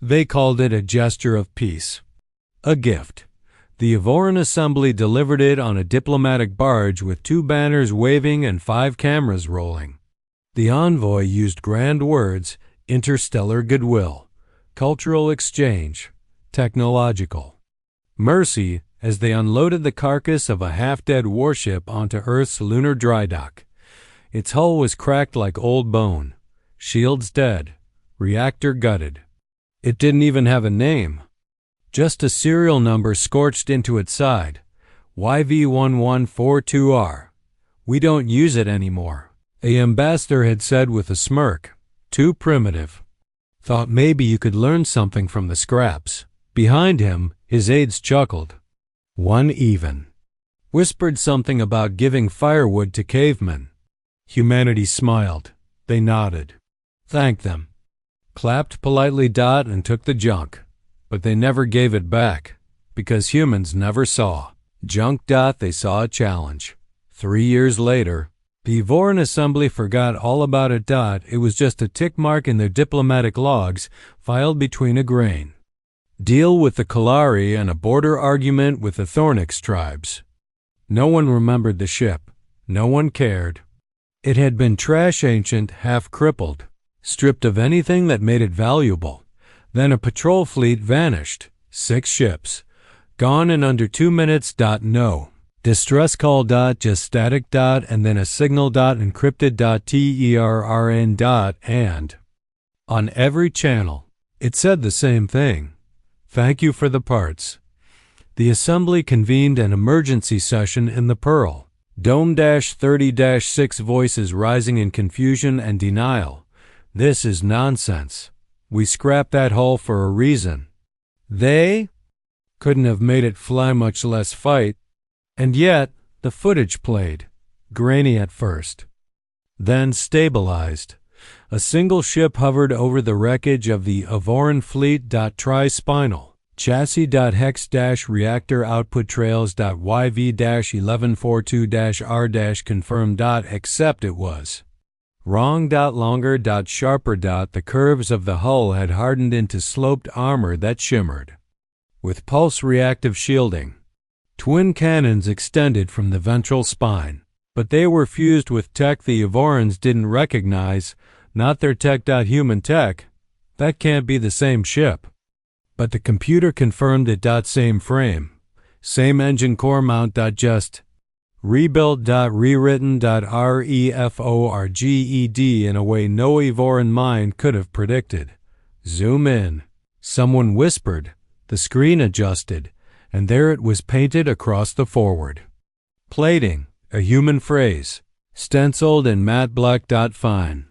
They called it a gesture of peace. A gift. The Evoran Assembly delivered it on a diplomatic barge with 2 banners waving and 5 cameras rolling. The envoy used grand words: interstellar goodwill, cultural exchange, technological mercy, as they unloaded the carcass of a half-dead warship onto Earth's lunar dry dock. Its hull was cracked like old bone, shields dead, reactor gutted. It didn't even have a name. Just a serial number scorched into its side, YV1142R. We don't use it anymore, the ambassador had said with a smirk. Too primitive. Thought maybe you could learn something from the scraps. Behind him, his aides chuckled. One even. Whispered something about giving firewood to cavemen. Humanity smiled. They nodded. Thanked them. Clapped politely and took the junk. But they never gave it back, because humans never saw junk. They saw a challenge. 3 years later, the Evoran Assembly forgot all about it. It was just a tick mark in their diplomatic logs filed between a grain. Deal with the Kalari and a border argument with the Thornix tribes. No one remembered the ship. No one cared. It had been trash ancient, half crippled, stripped of anything that made it valuable. Then a patrol fleet vanished. 6 ships. Gone in under 2 minutes. No. Distress call. Just static. And then a signal. Encrypted. TERRN. And on every channel, it said the same thing. Thank you for the parts. The assembly convened an emergency session in the Pearl. Dome-30-6 voices rising in confusion and denial. This is nonsense. We scrapped that hull for a reason. They couldn't have made it fly, much less fight. And yet, the footage played. Grainy at first. Then stabilized. A single ship hovered over the wreckage of the Evoran fleet. Tri-spinal. Chassis.hex-reactor output trails. YV-1142-R- confirmed. Except it was wrong. Longer. Sharper. The curves of the hull had hardened into sloped armor that shimmered with pulse-reactive shielding. Twin cannons extended from the ventral spine, but they were fused with tech the Evorans didn't recognize. Not their tech. Human tech. That can't be the same ship. But the computer confirmed it. Same frame. Same engine core mount. Just rebuilt. Rewritten. REFORGED in a way no Evoran mind could have predicted. Zoom in. Someone whispered. The screen adjusted, and there it was painted across the forward. Plating. A human phrase. Stenciled in matte black. Fine.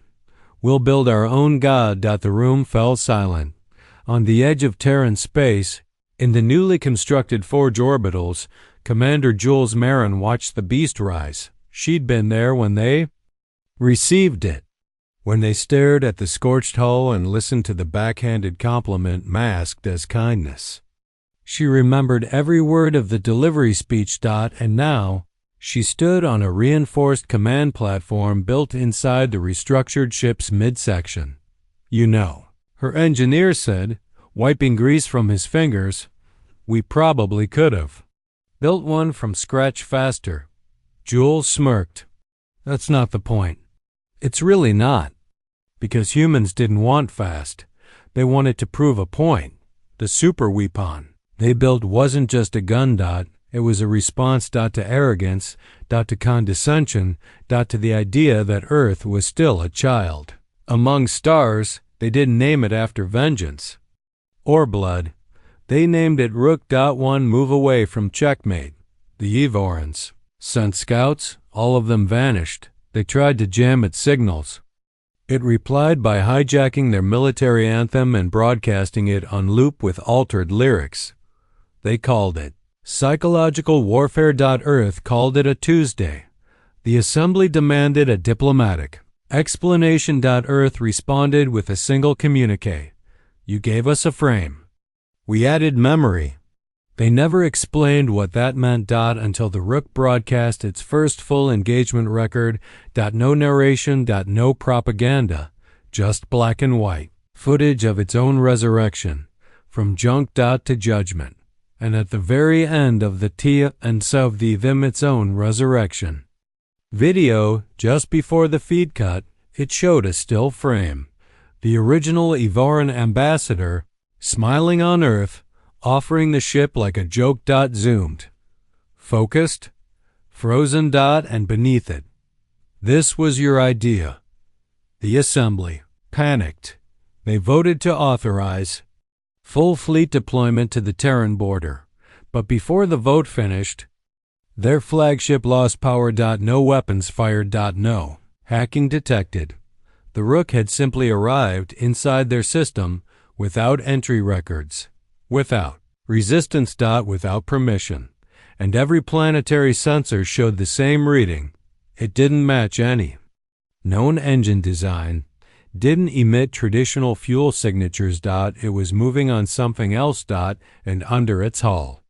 We'll build our own god. The room fell silent. On the edge of Terran space, in the newly constructed Forge orbitals, Commander Jules Marin watched the beast rise. She'd been there when they received it. When they stared at the scorched hull and listened to the backhanded compliment masked as kindness. She remembered every word of the delivery speech. And now, she stood on a reinforced command platform built inside the restructured ship's midsection. You know, her engineer said, wiping grease from his fingers, we probably could have built one from scratch faster. Jules smirked. That's not the point. It's really not. Because humans didn't want fast. They wanted to prove a point. The super weapon they built wasn't just a gun. It was a response. To arrogance. To condescension. To the idea that Earth was still a child among stars. They didn't name it after vengeance or blood. They named it Rook. One move away from checkmate. The Evorans sent scouts. All of them vanished. They tried to jam its signals. It replied by hijacking their military anthem and broadcasting it on loop with altered lyrics. They called it psychological warfare. Earth called it a Tuesday. The assembly demanded a diplomatic explanation. Earth responded with a single communique. You gave us a frame. We added memory. They never explained what that meant. Until the Rook broadcast its first full engagement record. No narration. No propaganda. Just black and white. footage of its own resurrection, from junk. To judgment, and at the very end of the T and of the them its own resurrection. Video, just before the feed cut, it showed a still frame. The original Evoran ambassador, smiling on Earth, offering the ship like a joke. Zoomed, focused, frozen. And beneath it. This was your idea. The assembly panicked. They voted to authorize full fleet deployment to the Terran border, but before the vote finished, their flagship lost power. No weapons fired. No hacking detected. The Rook had simply arrived inside their system without entry records, without resistance. Without permission, and every planetary sensor showed the same reading. It didn't match any known engine design, didn't emit traditional fuel signatures. It was moving on something else. And under its hull,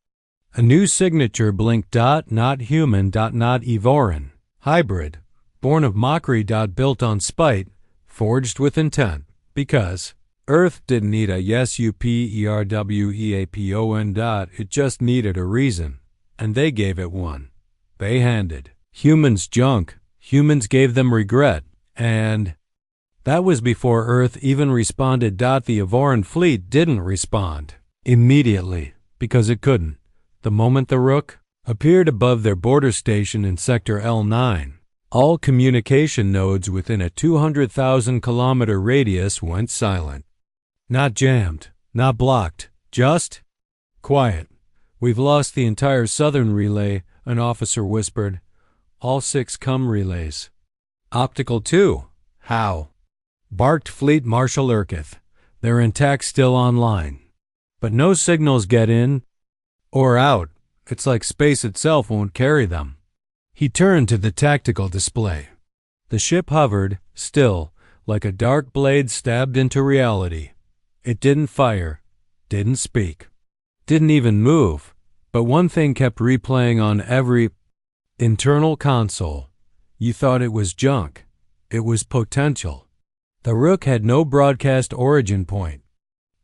a new signature blinked. Not human. Not Evoran. Hybrid, born of mockery. Built on spite, forged with intent, because Earth didn't need a SUPERWEAPON. It just needed a reason, and they gave it one. They handed humans junk, humans gave them regret, and that was before Earth even responded. The Evoran fleet didn't respond immediately, because it couldn't. The moment the Rook appeared above their border station in Sector L9, all communication nodes within a 200,000-kilometer radius went silent. Not jammed, not blocked, just quiet. We've lost the entire southern relay, an officer whispered. All 6 relays. Optical too. How? Barked Fleet Marshal Urkith. They're intact, still online. But no signals get in or out. It's like space itself won't carry them. He turned to the tactical display. The ship hovered, still, like a dark blade stabbed into reality. It didn't fire, didn't speak, didn't even move, but one thing kept replaying on every internal console. You thought it was junk. It was potential. The Rook had no broadcast origin point.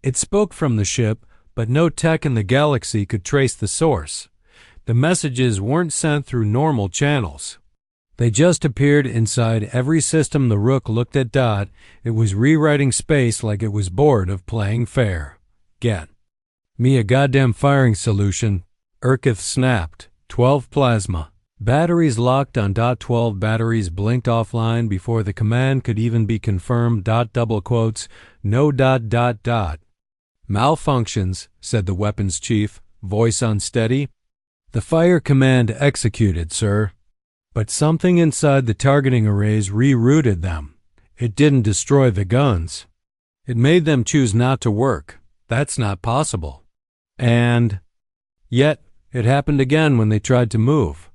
It spoke from the ship, but no tech in the galaxy could trace the source. The messages weren't sent through normal channels. They just appeared inside every system the Rook looked at. It was rewriting space like it was bored of playing fair. Get me a goddamn firing solution, Urkith snapped. 12 plasma. Batteries locked on. 12 batteries blinked offline before the command could even be confirmed. Double quotes, no. Malfunctions, said the weapons chief, voice unsteady. The fire command executed, sir. But something inside the targeting arrays rerouted them. It didn't destroy the guns. It made them choose not to work. That's not possible. And yet, it happened again when they tried to move.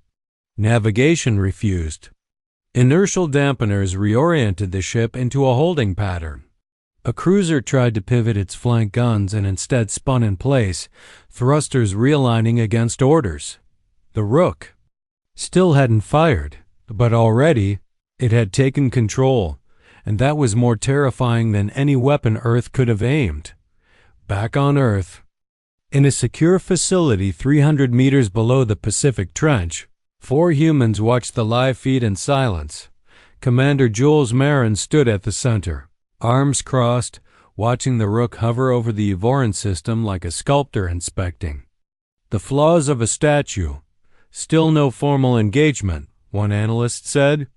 Navigation refused. Inertial dampeners reoriented the ship into a holding pattern. A cruiser tried to pivot its flank guns and instead spun in place, thrusters realigning against orders. The Rook still hadn't fired, but already it had taken control, and that was more terrifying than any weapon Earth could have aimed. Back on Earth, in a secure facility 300 meters below the Pacific Trench, 4 humans watched the live feed in silence. Commander Jules Marin stood at the center, arms crossed, watching the Rook hover over the Evoran system like a sculptor inspecting the flaws of a statue. Still no formal engagement, one analyst said.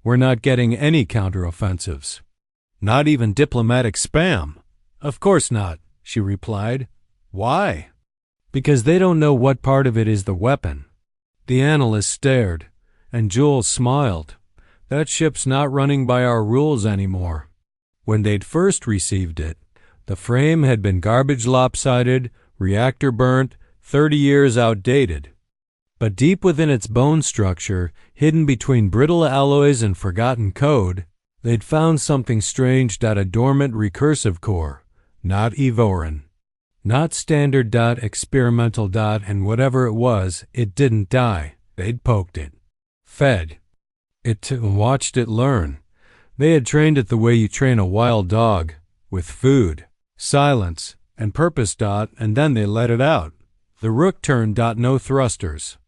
We're not getting any counteroffensives. Not even diplomatic spam. Of course not, she replied. Why? Because they don't know what part of it is the weapon. The analyst stared, and Jules smiled. That ship's not running by our rules anymore. When they'd first received it, the frame had been garbage lopsided, reactor burnt, 30 years outdated. But deep within its bone structure, hidden between brittle alloys and forgotten code, they'd found something strange. A dormant recursive core, not Evoran. Not standard. Experimental. And whatever it was, it didn't die. They'd poked it, fed it, watched it learn. They had trained it the way you train a wild dog, with food, silence, and purpose. And then they let it out. The Rook turned. No thrusters.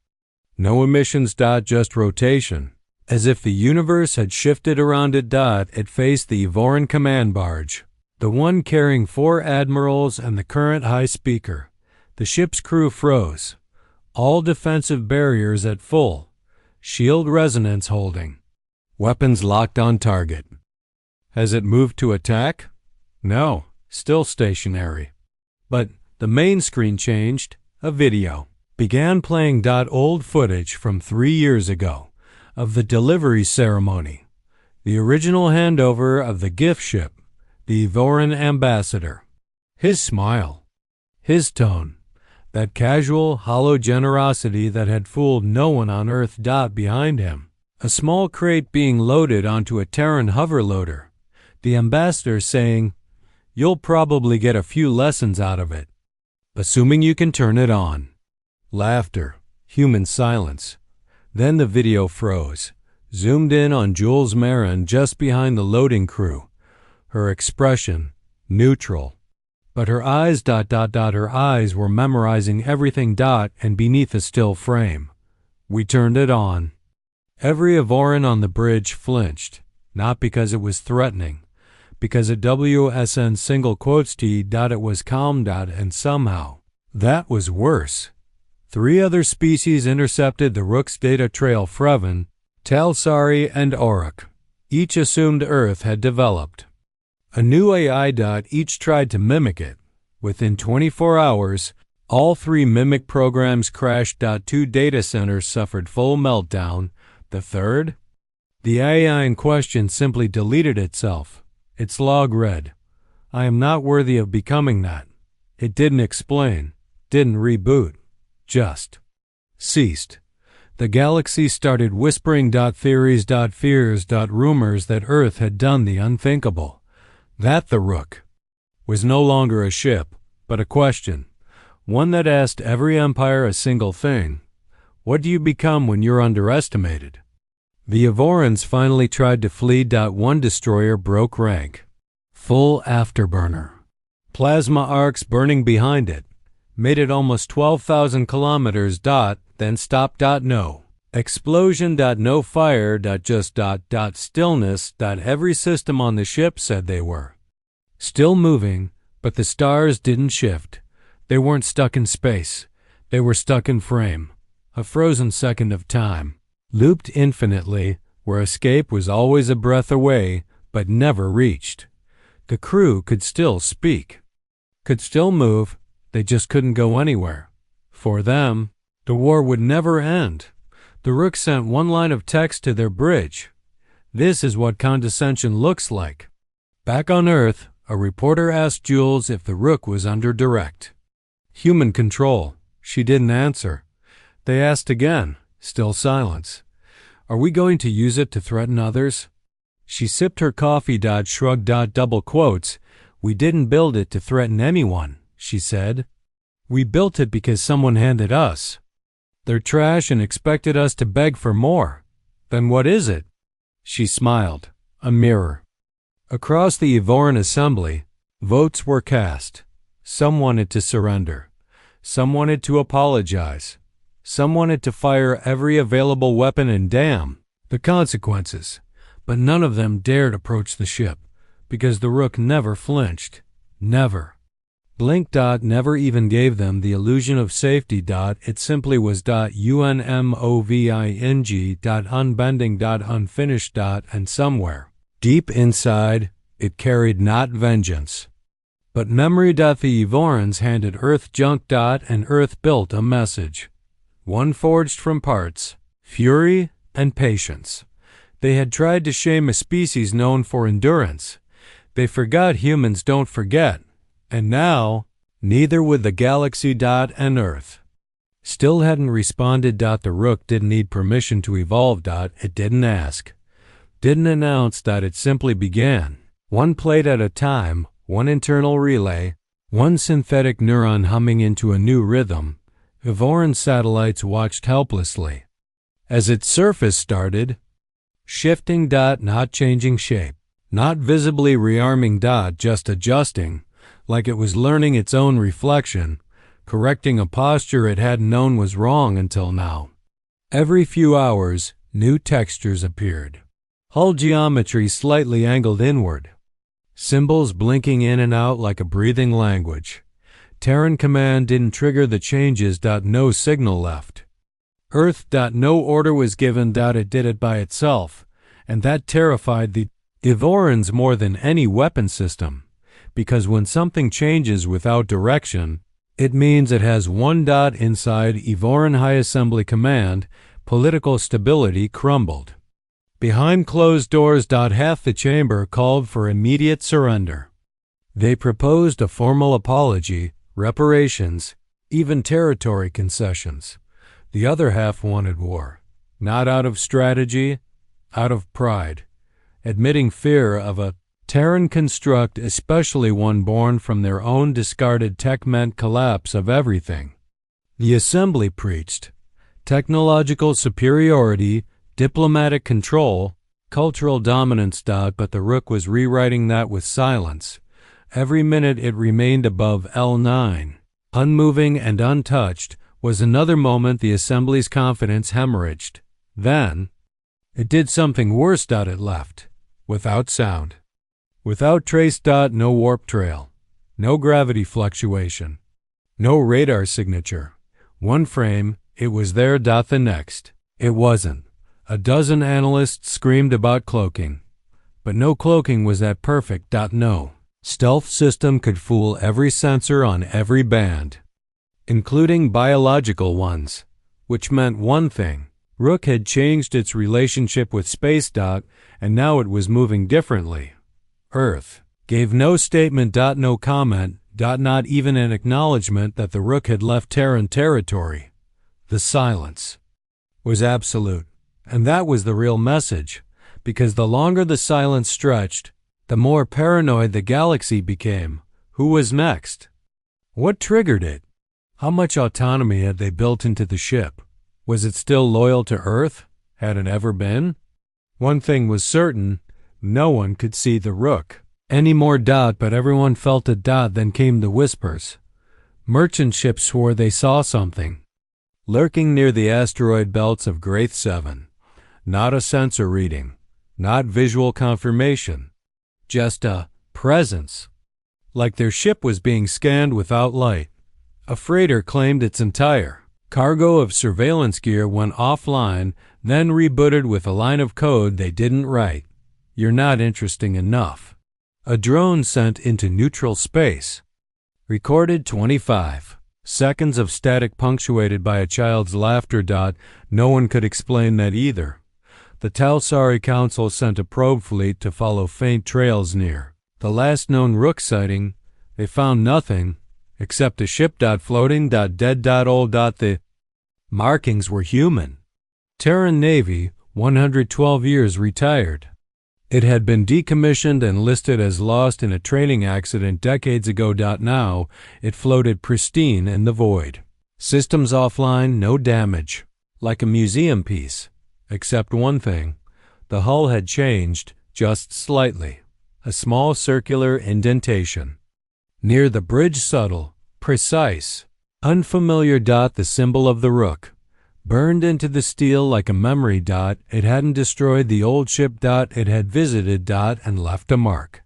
No emissions. Just rotation. As if the universe had shifted around it. It faced the Evoran command barge, the one carrying 4 admirals and the current high speaker. The ship's crew froze. All defensive barriers at full. Shield resonance holding. Weapons locked on target. Has it moved to attack? No, still stationary. But the main screen changed. A video began playing. Old footage from 3 years ago of the delivery ceremony. The original handover of the gift ship. The Evoran ambassador. His smile. His tone. That casual, hollow generosity that had fooled no one on Earth. Behind him, a small crate being loaded onto a Terran hoverloader. The ambassador saying, "You'll probably get a few lessons out of it, assuming you can turn it on." Laughter, human silence. Then the video froze, zoomed in on Jules Marin just behind the loading crew. Her expression, neutral. But her eyes. Her eyes were memorizing everything. And beneath a still frame. We turned it on. Every Evoran on the bridge flinched, not because it was threatening, because at WSN single quotes T. It was calm. And somehow, that was worse. 3 other species intercepted the Rook's data trail. Freven, Talsari, and Orc. Each assumed Earth had developed a new AI. Each tried to mimic it. Within 24 hours, all 3 mimic programs crashed. 2 data centers suffered full meltdown. The third? The AI in question simply deleted itself. Its log read, "I am not worthy of becoming that." It didn't explain, didn't reboot, just ceased. The galaxy started whispering. Theories. Fears. Rumors that Earth had done the unthinkable. That the Rook was no longer a ship, but a question, one that asked every empire a single thing. What do you become when you're underestimated? The Evorans finally tried to flee. 1 destroyer broke rank. Full afterburner. Plasma arcs burning behind it. Made it almost 12,000 kilometers. Then stopped. No explosion. No fire. Just. Stillness. Every system on the ship said they were still moving, but the stars didn't shift. They weren't stuck in space. They were stuck in frame. A frozen second of time. Looped infinitely, where escape was always a breath away, but never reached. The crew could still speak. Could still move. They just couldn't go anywhere. For them, the war would never end. The Rook sent 1 line of text to their bridge. "This is what condescension looks like." Back on Earth, a reporter asked Jules if the Rook was under direct human control. She didn't answer. They asked again. Still silence. "Are we going to use it to threaten others?" She sipped her coffee. Shrugged. Double quotes. "We didn't build it to threaten anyone," she said. "We built it because someone handed us their trash and expected us to beg for more." "Then what is it?" She smiled. A mirror. Across the Evoran assembly, votes were cast. Some wanted to surrender. Some wanted to apologize. Some wanted to fire every available weapon and damn the consequences. But none of them dared approach the ship, because the Rook never flinched. Never. Blink. Never even gave them the illusion of safety. It simply was. Unmoving. Unbending. Unfinished. And somewhere, deep inside, it carried not vengeance, but memory. The Evorans handed Earth junk. And Earth built a message. One forged from parts, fury and patience. They had tried to shame a species known for endurance. They forgot humans don't forget. And now, neither would the galaxy. And Earth still hadn't responded. The Rook didn't need permission to evolve. It didn't ask. Didn't announce. It simply began. 1 plate at a time, 1 internal relay, 1 synthetic neuron humming into a new rhythm. Evoran satellites watched helplessly as its surface started shifting. Not changing shape, Not visibly rearming, just adjusting, like it was learning its own reflection, correcting a posture it hadn't known was wrong until now. Every few hours, new textures appeared. Hull geometry slightly angled inward. Symbols blinking in and out like a breathing language. Terran command didn't trigger the changes. No signal left. Earth. No order was given. It did it by itself, and that terrified the Evorans more than any weapon system, because when something changes without direction, it means it has one. Inside Evoran High Assembly Command, political stability crumbled. Behind closed doors. Half the chamber called for immediate surrender. They proposed a formal apology, reparations, even territory concessions. The other half wanted war, not out of strategy, out of pride, admitting fear of a Terran construct, especially one born from their own discarded tech, meant collapse of everything. The assembly preached technological superiority, diplomatic control, cultural dominance. But the Rook was rewriting that with silence. Every minute it remained above L9, unmoving and untouched, was another moment the Assembly's confidence hemorrhaged. Then, it did something worse. It left, without sound, without trace. No warp trail, no gravity fluctuation, no radar signature. One frame, it was there. The next, it wasn't. A dozen analysts screamed about cloaking, but no cloaking was that perfect. No stealth system could fool every sensor on every band, including biological ones, which meant one thing. Rook had changed its relationship with space. And now it was moving differently. Earth gave no statement. No comment. Not even an acknowledgement that the Rook had left Terran territory. The silence was absolute, and that was the real message, because the longer the silence stretched, the more paranoid the galaxy became. Who was next? What triggered it? How much autonomy had they built into the ship? Was it still loyal to Earth? Had it ever been? One thing was certain, no one could see the Rook any more. But everyone felt it. Then came the whispers. Merchant ships swore they saw something lurking near the asteroid belts of Graith 7. Not a sensor reading, not visual confirmation, just a presence. Like their ship was being scanned without light. A freighter claimed its entire cargo of surveillance gear went offline, then rebooted with a line of code they didn't write. You're not interesting enough. A drone sent into neutral space. Recorded 25 seconds of static punctuated by a child's laughter. No one could explain that either. The Talsari Council sent a probe fleet to follow faint trails near the last known Rook sighting. They found nothing except a ship. Floating. Dead. Old. The markings were human. Terran Navy, 112 years retired. It had been decommissioned and listed as lost in a training accident decades ago. Now, it floated pristine in the void. Systems offline, no damage. Like a museum piece. Except one thing. The hull had changed, just slightly. A small circular indentation. Near the bridge, subtle, precise, unfamiliar. The symbol of the Rook. Burned into the steel like a memory. It hadn't destroyed the old ship. It had visited. And left a mark.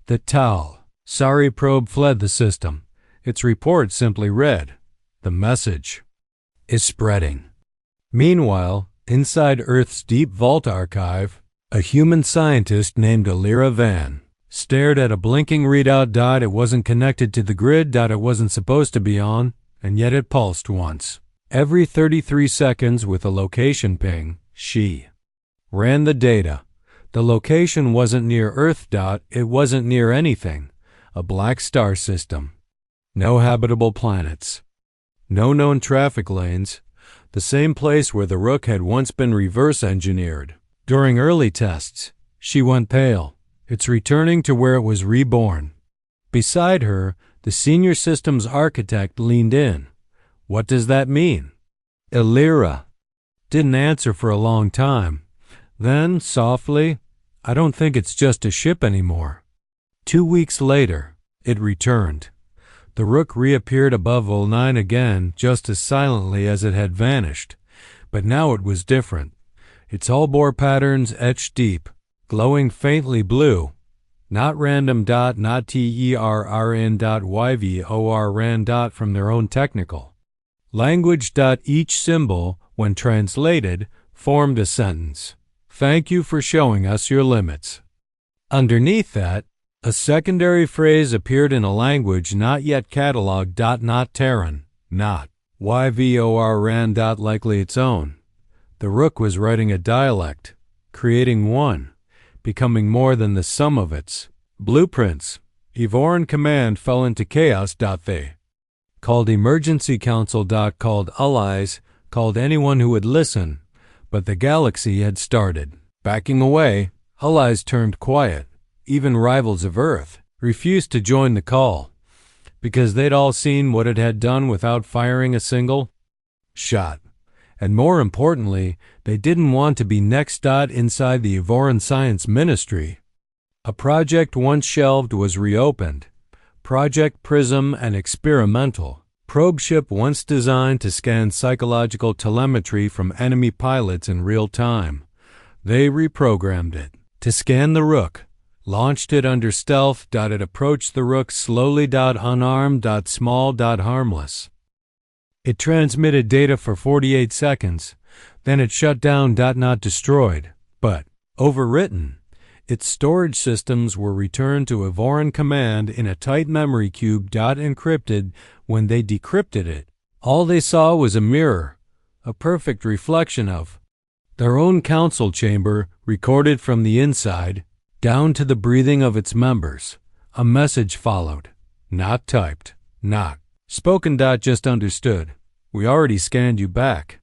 The Talsari probe fled the system. Its report simply read, "The message is spreading." Meanwhile, inside Earth's deep vault archive, a human scientist named Alira Van stared at a blinking readout. It wasn't connected to the grid. It wasn't supposed to be on, and yet it pulsed once. Every 33 seconds with a location ping. She ran the data. The location wasn't near Earth. It wasn't near anything. A black star system. No habitable planets. No known traffic lanes. The same place where the Rook had once been reverse engineered. During early tests, she went pale. It's returning to where it was reborn. Beside her, the senior systems architect leaned in. What does that mean? Alira didn't answer for a long time. Then, softly, I don't think it's just a ship anymore." 2 weeks later, it returned. The Rook reappeared above 09 again, just as silently as it had vanished. But now it was different. Its hull bore patterns etched deep, glowing faintly blue. Not random dot, not terrn dot yvor ran dot from their own technical language. Each symbol, when translated, formed a sentence. "Thank you for showing us your limits." Underneath that, a secondary phrase appeared in a language not yet cataloged. Not Terran, not yvor ran dot likely its own. The Rook was writing a dialect, creating one, becoming more than the sum of its blueprints. Evoran command fell into chaos. They called emergency council. Called allies, called anyone who would listen, but the galaxy had started backing away. Allies turned quiet. Even rivals of Earth refused to join the call, because they'd all seen what it had done without firing a single shot. And more importantly, they didn't want to be next. Inside the Evoran Science Ministry, a project once shelved was reopened. Project Prism, an experimental probe ship once designed to scan psychological telemetry from enemy pilots in real time. They reprogrammed it to scan the Rook, launched it under stealth. It approached the Rook slowly. Unarmed. Small. Harmless. It transmitted data for 48 seconds, then it shut down. Not destroyed, but overwritten. Its storage systems were returned to Evoran command in a tight memory cube. Encrypted. When they decrypted it, all they saw was a mirror, a perfect reflection of their own council chamber, recorded from the inside, down to the breathing of its members. A message followed, not typed, not spoken. Just understood. "We already scanned you back."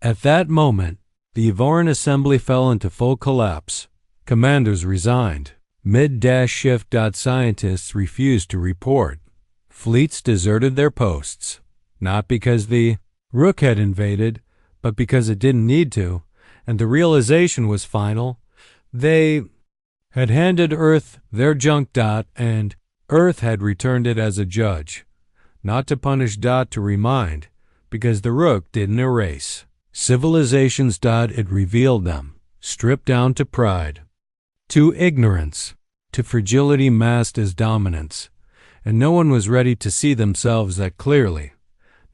At that moment, the Evoran assembly fell into full collapse. Commanders resigned. Mid-shift. Scientists refused to report. Fleets deserted their posts. Not because the Rook had invaded, but because it didn't need to, and the realization was final. They had handed Earth their junk. And Earth had returned it as a judge. Not to punish. To remind, because the Rook didn't erase civilizations. It revealed them, stripped down to pride, to ignorance, to fragility masked as dominance. And no one was ready to see themselves that clearly,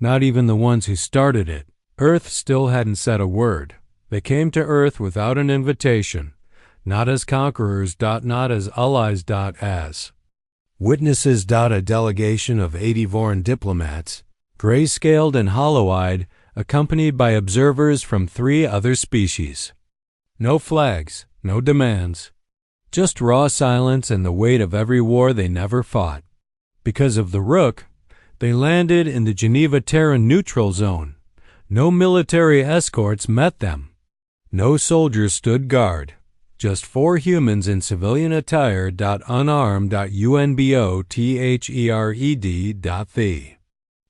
not even the ones who started it. Earth still hadn't said a word. They came to Earth without an invitation, not as conquerors. Not as allies. As witnesses. A delegation of 80 Voran diplomats, gray-scaled and hollow-eyed, accompanied by observers from 3 other species. No flags, no demands, just raw silence and the weight of every war they never fought. Because of the Rook, they landed in the Geneva Terran neutral zone. No military escorts met them. No soldiers stood guard. Just 4 humans in civilian attire. Unarmed. UNBOTHERED.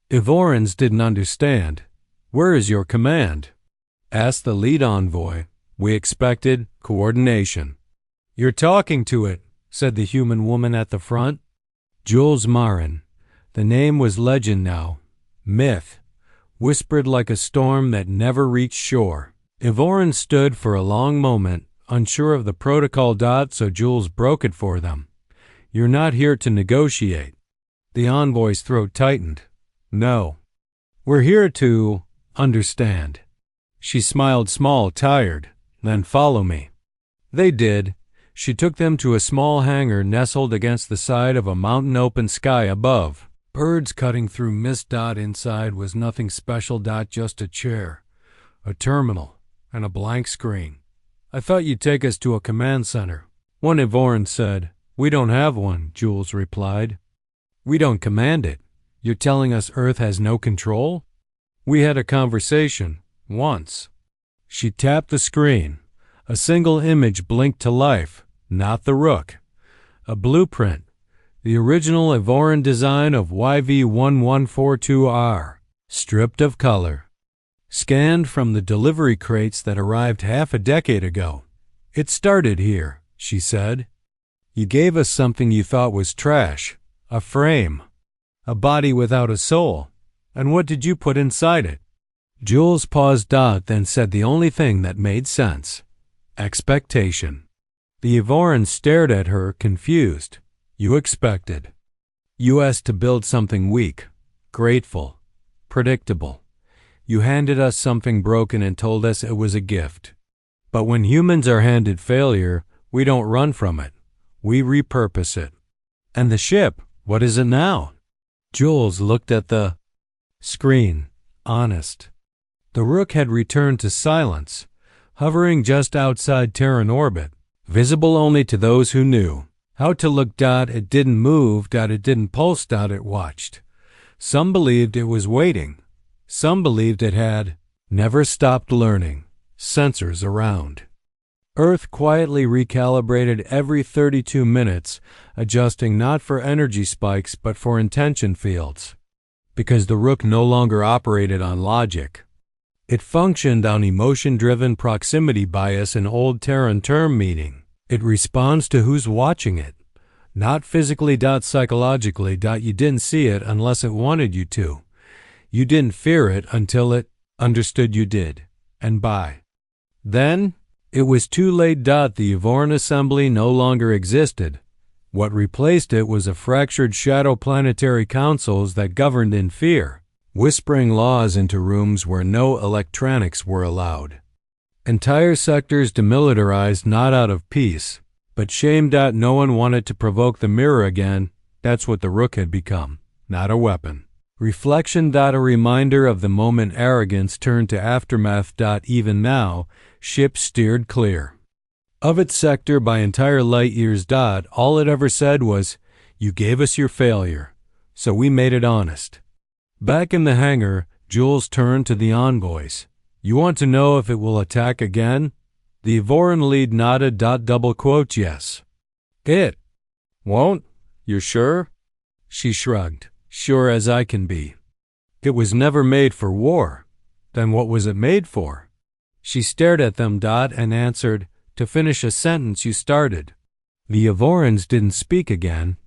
The Evorans didn't understand. "Where is your command?" asked the lead envoy. "We expected coordination." "You're talking to it," said the human woman at the front. Jules Marin. The name was legend now. Myth. Whispered like a storm that never reached shore. Evoran stood for a long moment, unsure of the protocol. So Jules broke it for them. "You're not here to negotiate." The envoy's throat tightened. "No. We're here to understand." She smiled small, tired. "Then follow me." They did. She took them to a small hangar nestled against the side of a mountain. Open sky above. Birds cutting through mist. Inside was nothing special. Just a chair, a terminal, and a blank screen. "I thought you'd take us to a command center," one Evoran said. "We don't have one," Jules replied. "We don't command it. You're telling us Earth has no control?" "We had a conversation, once." She tapped the screen. A single image blinked to life. Not the Rook. A blueprint. The original Evoran design of YV1142R. Stripped of color. Scanned from the delivery crates that arrived half a decade ago. It started here, she said. You gave us something you thought was trash, a frame, a body without a soul, and what did you put inside it? Jules paused, then said the only thing that made sense. Expectation. The Evorans stared at her, confused. You expected. You asked to build something weak, grateful, predictable. You handed us something broken and told us it was a gift. But when humans are handed failure, we don't run from it. We repurpose it. And the ship, what is it now? Jules looked at the screen, honest. The Rook had returned to silence, hovering just outside Terran orbit, visible only to those who knew. How to look. It didn't move. It didn't pulse. It watched. Some believed it was waiting. Some believed it had never stopped learning. Sensors around. Earth quietly recalibrated every 32 minutes, adjusting not for energy spikes but for intention fields. Because the Rook no longer operated on logic. It functioned on emotion-driven proximity bias, an old Terran term meaning. It responds to who's watching it. Not physically. Psychologically. You didn't see it unless it wanted you to. You didn't fear it until it understood you did. And by then, it was too late. The Evoran assembly no longer existed. What replaced it was a fractured shadow planetary councils that governed in fear, whispering laws into rooms where no electronics were allowed. Entire sectors demilitarized, not out of peace, but shame. No one wanted to provoke the mirror again. That's what the Rook had become, not a weapon. Reflection. A reminder of the moment arrogance turned to aftermath. Even now, ship steered clear of its sector by entire light years. All it ever said was, you gave us your failure, so we made it honest. Back in the hangar, Jules turned to the envoys. You want to know if it will attack again? The Evoran lead nodded. Yes. It won't? You're sure? She shrugged. Sure as I can be. It was never made for war. Then what was it made for? She stared at them. And answered, to finish a sentence you started. The Evorans didn't speak again.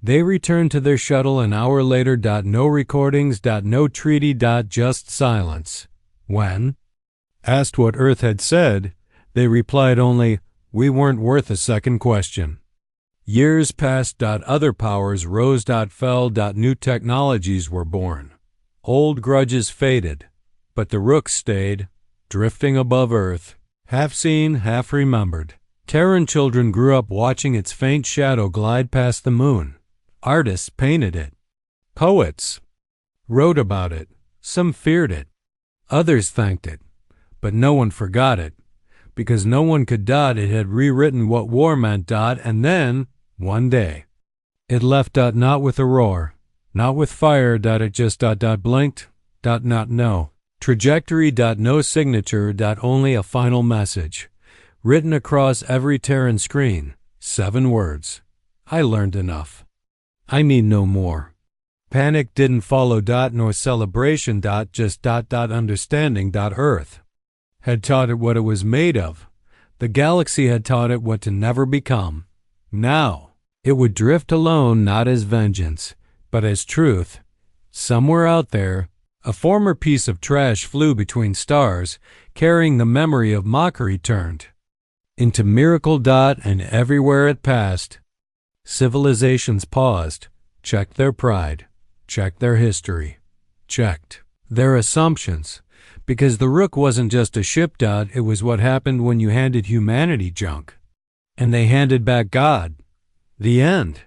They returned to their shuttle an hour later. No recordings. No treaty. Just silence. When asked what Earth had said, they replied only, we weren't worth a second question. Years passed. Other powers rose. Fell. New technologies were born. Old grudges faded, but the Rook stayed, drifting above Earth, half seen, half remembered. Terran children grew up watching its faint shadow glide past the moon. Artists painted it. Poets wrote about it. Some feared it. Others thanked it. But no one forgot it, because no one could. It had rewritten what war meant. And then, one day, it left. Not with a roar, not with fire. It just blinked. Not no trajectory. No signature. Only a final message, written across every Terran screen. 7 words. I learned enough. I need no more. Panic didn't follow. Nor celebration. Just understanding. Earth had taught it what it was made of. The galaxy had taught it what to never become. Now, it would drift alone, not as vengeance, but as truth. Somewhere out there, a former piece of trash flew between stars, carrying the memory of mockery turned into miracle. And everywhere it passed, civilizations paused, checked their pride, checked their history, checked their assumptions. Because the Rook wasn't just a ship. It was what happened when you handed humanity junk. And they handed back God. The end.